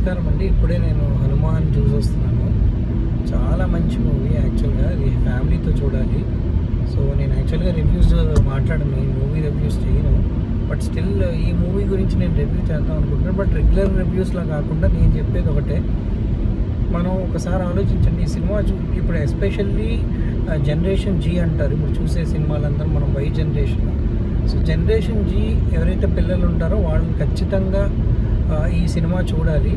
నమస్కారం అండి. ఇప్పుడే నేను హనుమాన్ చూసొస్తున్నాను. చాలా మంచి మూవీ యాక్చువల్గా. ఇది ఫ్యామిలీతో చూడాలి. సో నేను యాక్చువల్గా రివ్యూస్ మాట్లాడను, ఈ మూవీ రివ్యూస్ చేయను. బట్ స్టిల్ ఈ మూవీ గురించి నేను రివ్యూ చేద్దాం అనుకుంటున్నాను. బట్ రెగ్యులర్ రివ్యూస్లా కాకుండా నేను చెప్పేది ఒకటే, మనం ఒకసారి ఆలోచించండి. ఈ సినిమా ఇప్పుడు ఎస్పెషల్లీ జనరేషన్ జీ అంటారు ఇప్పుడు చూసే సినిమాలందరూ, మనం why generation. So generation G ఎవరైతే పిల్లలు ఉంటారో వాళ్ళని ఖచ్చితంగా ఈ సినిమా చూడాలి.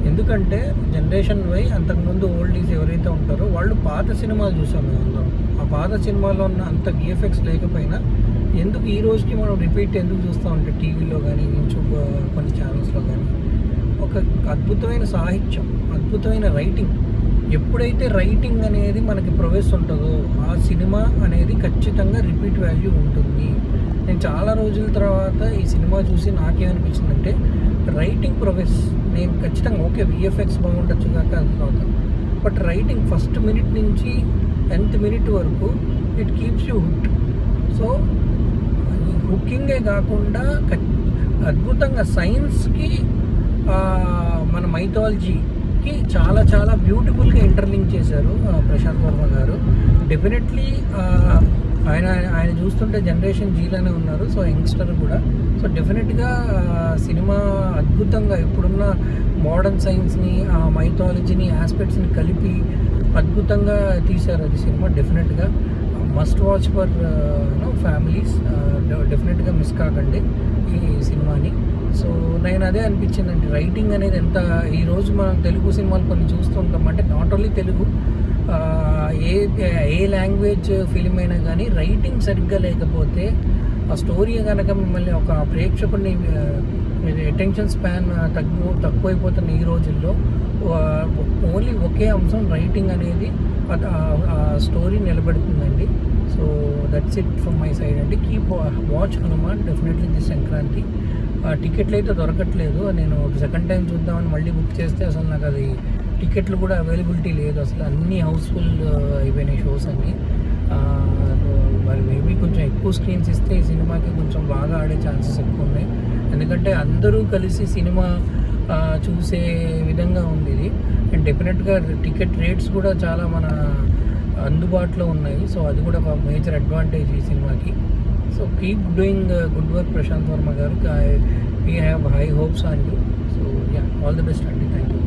ఎందుకంటే జనరేషన్ వై అంతకుముందు ఓల్డీస్ ఎవరైతే ఉంటారో వాళ్ళు పాత సినిమాలు చూసాం మేమందరం. ఆ పాత సినిమాలో ఉన్న అంత విఎఫ్ఎక్స్ లేకపోయినా ఎందుకు ఈ రోజుకి మనం రిపీట్ ఎందుకు చూస్తూ ఉంటే టీవీలో కానీ యూట్యూబ్ కొన్ని ఛానల్స్లో కానీ ఒక అద్భుతమైన సాహిత్యం, అద్భుతమైన రైటింగ్. ఎప్పుడైతే రైటింగ్ అనేది మనకి ప్రొవెస్ ఉంటుందో ఆ సినిమా అనేది ఖచ్చితంగా రిపీట్ వాల్యూ ఉంటుంది. నేను చాలా రోజుల తర్వాత ఈ సినిమా చూసి నాకేమనిపించిందంటే రైటింగ్ ప్రొవెస్ నేను ఖచ్చితంగా ఓకే విఎఫ్ఎక్స్ బాగుండొచ్చు కాక తర్వాత, బట్ రైటింగ్ ఫస్ట్ మినిట్ నుంచి 10th మినిట్ వరకు it keeps you hooked. So ఈ హుకింగే కాకుండా అద్భుతంగా సైన్స్కి మన మైథాలజీకి చాలా చాలా బ్యూటిఫుల్గా ఇంటర్లింక్ చేశారు ప్రశాంత్ వర్మ గారు. డెఫినెట్లీ ఆయన చూస్తుంటే జనరేషన్ జీలోనే ఉన్నారు. సో యంగ్స్టర్ కూడా. సో డెఫినెట్గా సినిమా అద్భుతంగా ఇప్పుడున్న మోడర్న్ సైన్స్ని, ఆ మైథాలజీని, ఆస్పెక్ట్స్ని కలిపి అద్భుతంగా తీశారు అది సినిమా. డెఫినెట్గా మస్ట్ వాచ్ ఫర్ ఫ్యామిలీస్. డెఫినెట్గా మిస్ కాకండి ఈ సినిమాని. సో నేను అదే అనిపించిందండి, రైటింగ్ అనేది ఎంత ఈరోజు మనం తెలుగు సినిమాలు కొన్ని చూస్తుంటాం. అంటే not only Telugu, A language film అయినా కానీ రైటింగ్ సరిగ్గా లేకపోతే ఆ స్టోరీ కనుక మిమ్మల్ని ఒక ప్రేక్షకుడిని అటెన్షన్ స్పాన్ తక్కువైపోతున్న ఈ రోజుల్లో ఓన్లీ ఒకే అంశం రైటింగ్ అనేది ఆ స్టోరీ నిలబెడుతుందండి. So that's it from my side అండి. Keep watch Hanuman definitely this Sankranti. టికెట్లు అయితే దొరకట్లేదు. నేను సెకండ్ టైం చూద్దామని మళ్ళీ బుక్ చేస్తే అసలు నాకు అది టికెట్లు కూడా అవైలబిలిటీ లేదు. అసలు అన్నీ హౌస్ఫుల్ అయిపోయినాయి షోస్ అన్నీ. మరి మేబీ కొంచెం ఎక్కువ స్క్రీన్స్ ఇస్తే ఈ సినిమాకి కొంచెం బాగా ఆడే ఛాన్సెస్ ఎక్కువ ఉన్నాయి. ఎందుకంటే అందరూ కలిసి సినిమా చూసే విధంగా ఉంది ఇది. అండ్ డెఫినెట్గా టికెట్ రేట్స్ కూడా చాలా మన అందుబాటులో ఉన్నాయి. సో అది కూడా ఒక మేజర్ అడ్వాంటేజ్ ఈ సినిమాకి. So keep doing good work Prashanth Varma గారు. We have high hopes on you. So yeah, all the best అండి. Thank you.